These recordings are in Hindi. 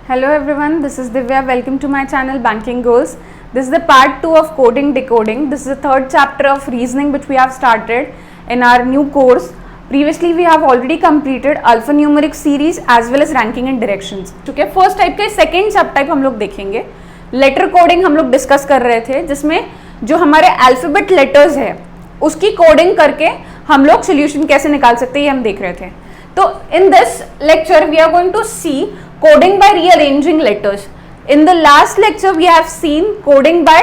Hello everyone, this is Divya. Welcome to my channel Banking Goals. This is the part 2 of coding decoding. This is the third chapter of reasoning which we have started in our new course. Previously we have already completed alphanumeric series as well as ranking and directions. ठीक है, फर्स्ट टाइप का सेकेंड सब टाइप हम लोग देखेंगे. लेटर कोडिंग हम लोग डिस्कस कर रहे थे, जिसमें जो हमारे अल्फाबेट लेटर्स है उसकी कोडिंग करके हम लोग सोल्यूशन कैसे निकाल सकते हैं ये हम देख रहे थे. तो in this lecture we are going to see coding by rearranging letters. In the last lecture we have seen coding by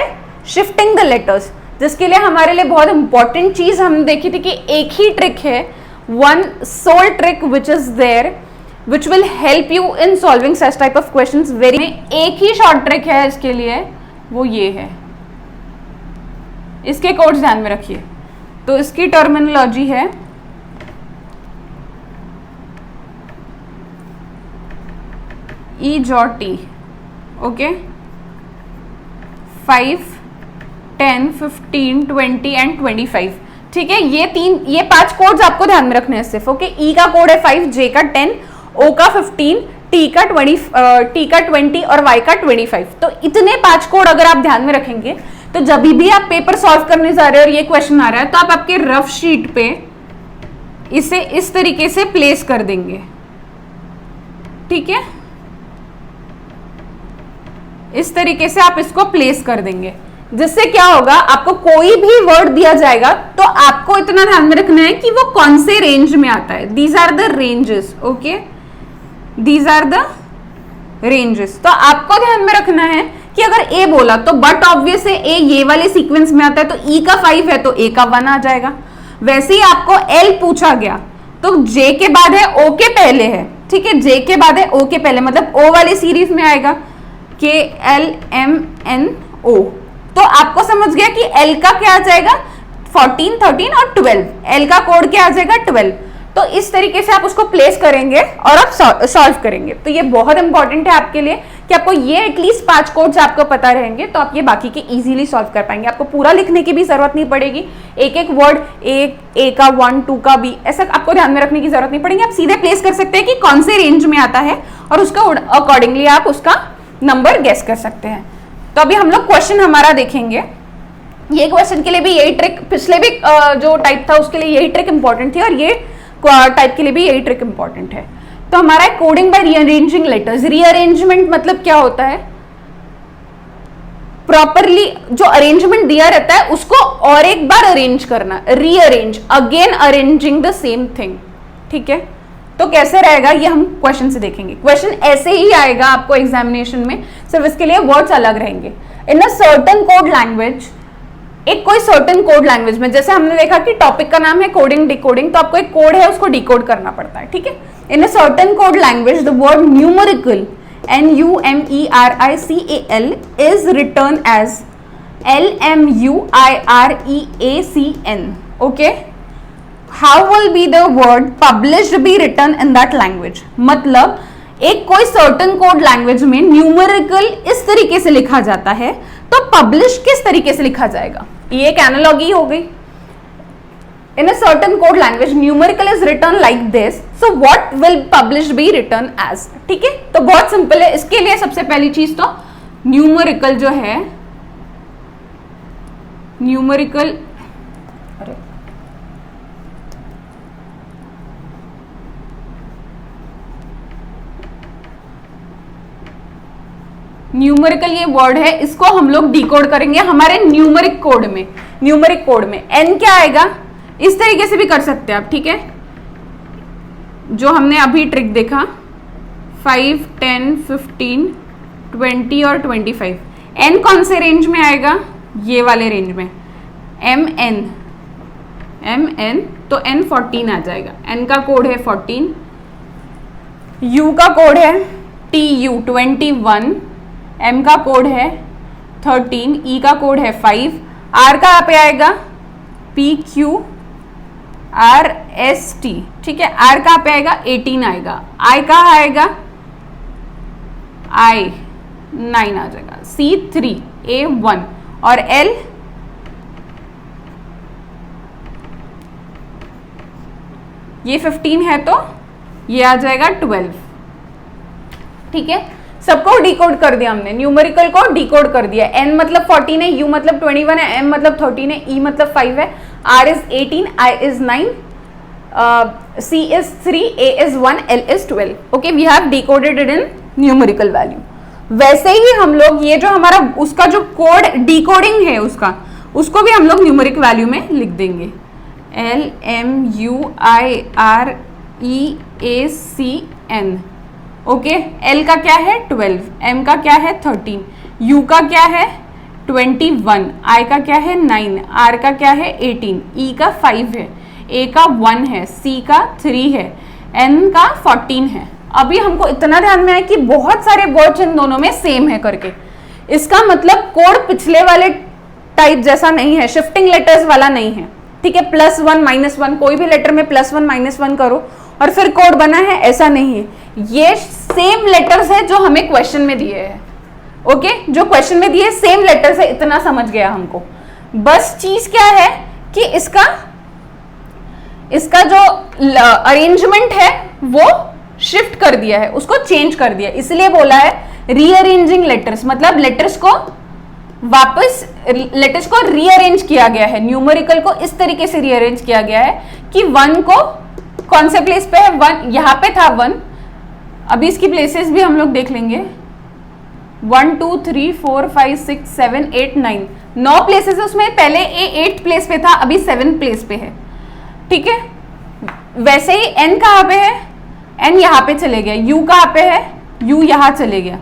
shifting the letters, जिसके लिए हमारे लिए बहुत इंपॉर्टेंट चीज हमने देखी थी कि एक ही ट्रिक है, one sole trick which is there which will help you in solving such type of questions. very एक ही शॉर्ट ट्रिक है इसके लिए, वो ये है. इसके कोड्स ध्यान में रखिए. तो इसकी टर्मिनोलॉजी है ई जॉ टी. Okay, 5, 10, 15, 20 and 25. ठीक है, ये 5 कोड्स आपको ध्यान में रखने हैं सिर्फ. ओके, ई का कोड है 5, जे का 10, ओ का 15, टी का 20 और वाई का 25. तो इतने 5 कोड अगर आप ध्यान में रखेंगे तो जब भी आप पेपर सॉल्व करने जा रहे हो और ये क्वेश्चन आ रहा है तो आप आपके रफ शीट पे इसे इस तरीके से प्लेस कर देंगे. ठीक है, इस तरीके से आप इसको प्लेस कर देंगे, जिससे क्या होगा, आपको कोई भी वर्ड दिया जाएगा तो आपको इतना ध्यान में रखना है कि वो कौन से रेंज में आता है. These are the ranges. Okay, these are the ranges. तो आपको ध्यान में रखना है कि अगर ए बोला तो बट ऑब्वियस है ए ये वाले सीक्वेंस में आता है, तो ई का 5 है तो ए का 1 आ जाएगा. वैसे ही आपको एल पूछा गया तो जे के बाद है ओ के पहले है. ठीक है, जे के बाद है ओ के पहले, मतलब ओ वाले सीरीज में आएगा के एल एम एन ओ. तो आपको समझ गया कि एल का क्या आ जाएगा 14, 13 और 12. एल का कोड क्या आ जाएगा 12. तो इस तरीके से आप उसको प्लेस करेंगे और आप सॉल्व करेंगे. तो ये बहुत इंपॉर्टेंट है आपके लिए कि आपको ये एटलीस्ट 5 कोड्स आपको पता रहेंगे तो आप ये बाकी के इजीली सॉल्व कर पाएंगे. आपको पूरा लिखने की भी जरूरत नहीं पड़ेगी. एक एक वर्ड ए का 1, 2 का बी, ऐसा आपको ध्यान में रखने की जरूरत नहीं पड़ेगी. आप सीधे प्लेस कर सकते हैं कि कौन से रेंज में आता है और उसका अकॉर्डिंगली आप उसका नंबर गेस कर सकते हैं. तो अभी हम लोग क्वेश्चन हमारा देखेंगे. ये क्वेश्चन के लिए भी यही ट्रिक, पिछले भी जो टाइप था उसके लिए यही ट्रिक इंपॉर्टेंट थी और ये टाइप के लिए भी यही ट्रिक इंपॉर्टेंट है. तो हमारा है coding by rearranging letters. Rearrangement मतलब क्या होता है, प्रॉपरली जो अरेंजमेंट दिया रहता है उसको और एक बार अरेंज करना. Rearrange, again arranging the same thing. ठीक है, तो कैसे रहेगा ये हम क्वेश्चन से देखेंगे. क्वेश्चन ऐसे ही आएगा आपको एग्जामिनेशन में, सिर्फ इसके लिए वर्ड्स अलग रहेंगे. इन अ सर्टेन कोड लैंग्वेज, एक कोई सर्टेन कोड लैंग्वेज में, जैसे हमने देखा कि टॉपिक का नाम है कोडिंग डिकोडिंग, तो आपको एक कोड है उसको डिकोड करना पड़ता है. ठीक है, in a certain code language the word numerical NUMERICAL is written as LMUIREACN. okay, how will be the word published be written in that language. मतलब एक कोई सर्टेन कोड लैंग्वेज में न्यूमेरिकल इस तरीके से लिखा जाता है तो पब्लिश किस तरीके से लिखा जाएगा. ये एक एनालॉजी हो गई. In a certain code language numerical is written like this, so what will publish be written as. ठीक है, तो बहुत सिंपल है. इसके लिए सबसे पहली चीज तो न्यूमेरिकल जो है, न्यूमेरिकल न्यूमेरिकल ये वर्ड है, इसको हम लोग डिकोड करेंगे हमारे न्यूमेरिक कोड में. न्यूमेरिक कोड में एन क्या आएगा, इस तरीके से भी कर सकते हैं आप. ठीक है, जो हमने अभी ट्रिक देखा 5, 10, 15, 20 और 25. एन कौन से रेंज में आएगा, ये वाले रेंज में. एम एन तो एन 14 आ जाएगा. एन का कोड है 14, यू का कोड है TU 21, एम का कोड है 13, ई का कोड है 5, आर का पे आएगा PQRST. ठीक है, आर का पे आएगा 18 आएगा. आई का आएगा I 9 आ जाएगा. C3 A1 और L ये 15 है तो ये आ जाएगा 12. ठीक है, सबको डिकोड कर दिया हमने, न्यूमेरिकल को डिकोड कर दिया। n मतलब 14 है, u मतलब 21 है, m मतलब 13 है, e मतलब 5 है, r is 18, i is 9, c is 3, a is 1, l is 12. Okay, we have decoded it in numerical value. वैसे ही हम लोग ये जो हमारा उसका जो कोड डिकोडिंग है उसको भी हम लोग न्यूमेरिक वैल्यू में लिख देंगे। l m u i r e a c n। Okay, L का क्या है 12, M का क्या है 13, U का क्या है 21, I का क्या है 9, R का क्या है 18, E का 5 है, A का 1 है, C का 3 है, N का 14 है। अभी हमको इतना ध्यान में आया कि बहुत सारे वर्ड्स इन दोनों में सेम है करके, इसका मतलब कोड पिछले वाले टाइप जैसा नहीं है, शिफ्टिंग लेटर्स वाला नहीं है। ठीक है, +1 -1 कोई भी लेटर में +1 -1 करो और फिर कोड बना है, ऐसा नहीं है। ये सेम लेटर्स है जो हमें क्वेश्चन में दिए हैं। ओके, जो क्वेश्चन में दिए सेम लेटर्स है, इतना समझ गया हमको। बस चीज क्या है कि इसका जो अरेंजमेंट है वो शिफ्ट कर दिया है, उसको चेंज कर दिया, इसलिए बोला है रीअरेंजिंग लेटर्स, मतलब लेटर्स को रीअरेंज किया गया है। न्यूमेरिकल को इस तरीके से रीअरेंज किया गया है कि 1 को कौन से प्लेस पे है, 1 यहाँ पे था 1, अभी इसकी प्लेसेस भी हम लोग देख लेंगे, 1 2 3 4 5 6 7 8 9 प्लेसेस है उसमें। पहले ए 8 प्लेस पे था, अभी 7 प्लेस पे है। ठीक है, वैसे ही n कहाँ पे है, n यहाँ पे चले गया, u कहाँ पे है, u यहाँ चले गया।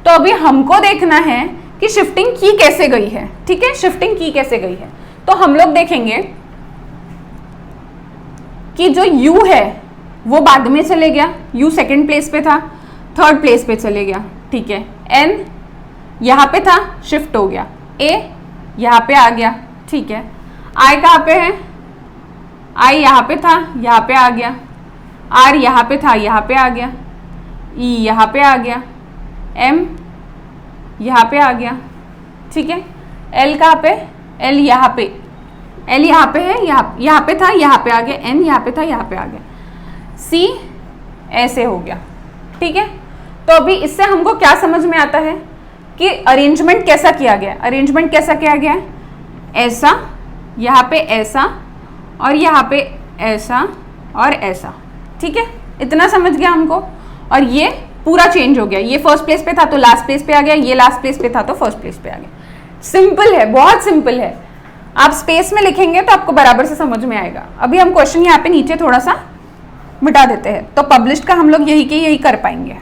तो अभी हमको देखना है कि शिफ्टिंग की कैसे गई है। ठीक है, शिफ्टिंग की कैसे गई है, तो हम लोग देखेंगे कि जो u है वो बाद में चले गया, u सेकंड प्लेस पे था, थर्ड प्लेस पे चले गया। ठीक है, n यहाँ पे था, शिफ्ट हो गया, a यहाँ पे आ गया। ठीक है, i कहाँ पे है, i यहाँ पे था, यहाँ पे आ गया, r यहाँ पे था, यहाँ पे आ गया, e यहाँ पे आ गया, m यहाँ पे आ गया। ठीक है, l कहाँ पे, l यहाँ पे है, यहाँ पे था, यहाँ पे आ गया, n यहाँ पे था, यहाँ पे आ गया, c ऐसे हो गया। ठीक है, तो अभी इससे हमको क्या समझ में आता है कि अरेंजमेंट कैसा किया गया। अरेंजमेंट कैसा किया गया, ऐसा, यहाँ पे ऐसा, और यहाँ पे ऐसा और ऐसा। ठीक है, इतना समझ गया हमको। और ये पूरा चेंज हो गया, ये फर्स्ट प्लेस पे था तो लास्ट प्लेस पे आ गया, ये लास्ट प्लेस पे था तो फर्स्ट प्लेस पे आ गया। सिंपल है, बहुत सिंपल है। आप स्पेस में लिखेंगे तो आपको बराबर से समझ में आएगा। अभी हम क्वेश्चन यहाँ पे नीचे थोड़ा सा मिटा देते हैं, तो पब्लिश्ड का हम लोग यही कर पाएंगे।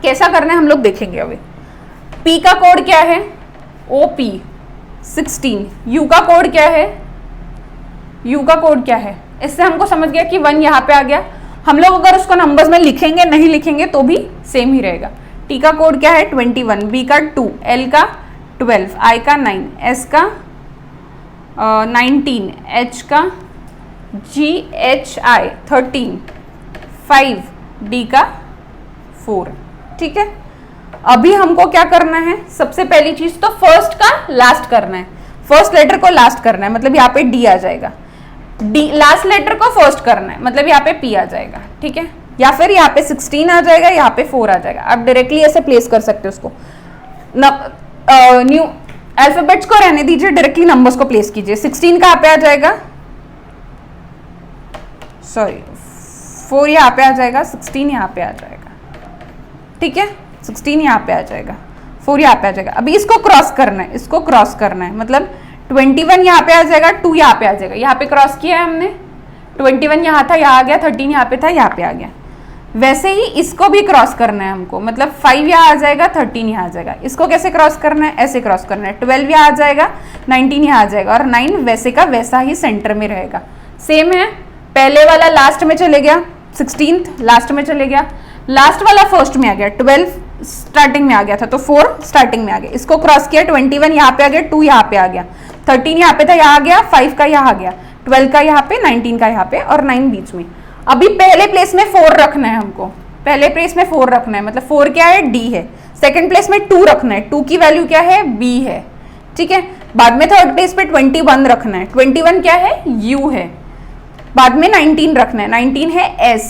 कैसा करना है हम लोग देखेंगे। अभी P का कोड क्या है, OP 16। U का कोड क्या है, U का कोड क्या है, इससे हमको समझ गया कि 1 यहाँ पे आ गया। हम लोग अगर उसको नंबर्स में लिखेंगे नहीं लिखेंगे तो भी सेम ही रहेगा। T का कोड क्या है 21, B का 2, L का 12, I का 9, S का 19, H का GHI 13, 5, D का 4। ठीक है, अभी हमको क्या करना है, सबसे पहली चीज तो फर्स्ट का लास्ट करना है, फर्स्ट लेटर को लास्ट करना है, मतलब यहाँ पे D आ जाएगा। D लास्ट लेटर को फर्स्ट करना है, मतलब यहाँ पे P आ जाएगा। ठीक है, या फिर यहाँ पे 16 आ जाएगा, यहाँ पे 4 आ जाएगा। आप डायरेक्टली ऐसे प्लेस कर सकते हो उसको। न्यू अल्फाबेट्स को रहने दीजिए, डायरेक्टली नंबर्स को प्लेस कीजिए। 16 कहाँ पे आ जाएगा, सॉरी 4 यहाँ पे आ जाएगा, 16 यहाँ पे आ जाएगा। ठीक है, 16 यहाँ पे आ जाएगा, 4 यहाँ पे आ जाएगा। अभी इसको क्रॉस करना है, इसको क्रॉस करना है, मतलब 21 यहाँ पे आ जाएगा, 2 यहाँ पे आ जाएगा। यहाँ पे क्रॉस किया है हमने, 21 यहाँ था, यहाँ आ गया, 13 यहाँ पे था, यहाँ पे आ गया। वैसे ही इसको भी क्रॉस करना है हमको, मतलब 5 यहाँ आ जाएगा, 13 यहाँ आ जाएगा। इसको कैसे क्रॉस करना है, ऐसे क्रॉस करना है। 12 यहाँ आ जाएगा, 19 यहाँ आ जाएगा, और 9 वैसे का वैसा ही सेंटर में रहेगा। सेम है, पहले वाला लास्ट में चले गया, 16th लास्ट में चले गया, लास्ट वाला फर्स्ट में आ गया, 12 स्टार्टिंग में आ गया था तो 4 स्टार्टिंग में आ गया। इसको क्रॉस किया, 21 यहाँ पे आ गया, 2 यहाँ पे आ गया, 13 यहाँ पे था, यहाँ आ गया, 5 का यहाँ आ गया, 12 का यहाँ पे, 19 का यहाँ पे, और 9 बीच में। अभी पहले प्लेस में 4 रखना है हमको, पहले प्लेस में 4 रखना है, मतलब 4 क्या है, D है। सेकंड प्लेस में 2 रखना है, 2 की वैल्यू क्या है, B है। ठीक है, बाद में थर्ड प्लेस पे 21 रखना है, 21 क्या है, U है। बाद में 19 रखना है, 19 है S।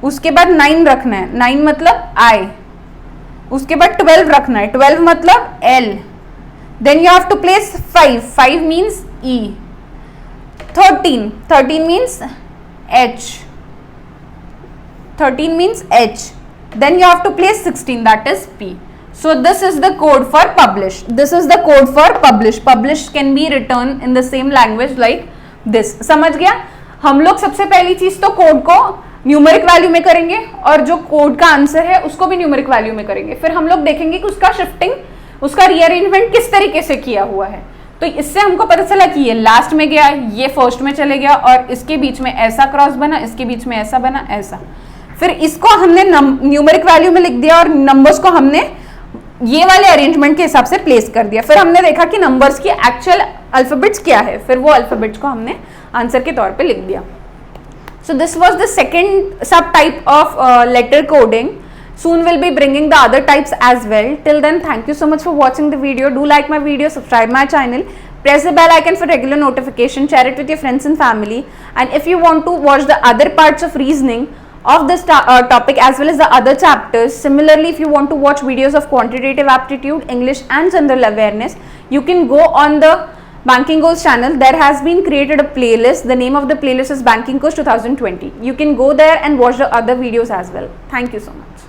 उसके बाद 9 रखना है, 9 मतलब I। उसके बाद 12 रखना है, 12 मतलब L। Then you have to place 5, 5 means E। 13, 13 means H, 13 means H. Then you have to place 16, that is P. So this is the code for publish. This is the code for publish. Publish can be written in the same language like this. समझ गया? हम लोग सबसे पहली चीज तो कोड को न्यूमेरिक वैल्यू में करेंगे और जो कोड का आंसर है उसको भी न्यूमेरिक वैल्यू में करेंगे। फिर हम लोग देखेंगे कि उसका शिफ्टिंग, उसका रीअरेंजमेंट किस तरीके से किया हुआ है। तो इससे हमको पता चला कि ये लास्ट में गया, ये फर्स्ट में चले गया और इसके बीच में ऐसा क्रॉस बना, इसके बीच में ऐसा बना, ऐसा। फिर इसको हमने न्यूमेरिक वैल्यू में लिख दिया और नंबर्स को हमने ये वाले अरेंजमेंट के हिसाब से प्लेस कर दिया। फिर हमने देखा कि नंबर्स की एक्चुअल अल्फाबेट्स क्या है, फिर वो अल्फाबेट्स को हमने आंसर के तौर पे लिख दिया। So this was the second sub type of letter coding. Soon we'll be bringing the other types as well. Till then, thank you so much for watching the video. Do like my video, subscribe my channel, press the bell icon for regular notification, share it with your friends and family. And if you want to watch the other parts of reasoning of this topic as well as the other chapters, similarly if you want to watch videos of quantitative aptitude, English and general awareness, you can go on the Banking Goals channel. There has been created a playlist. The name of the playlist is Banking Goals 2020. You can go there and watch the other videos as well. Thank you so much.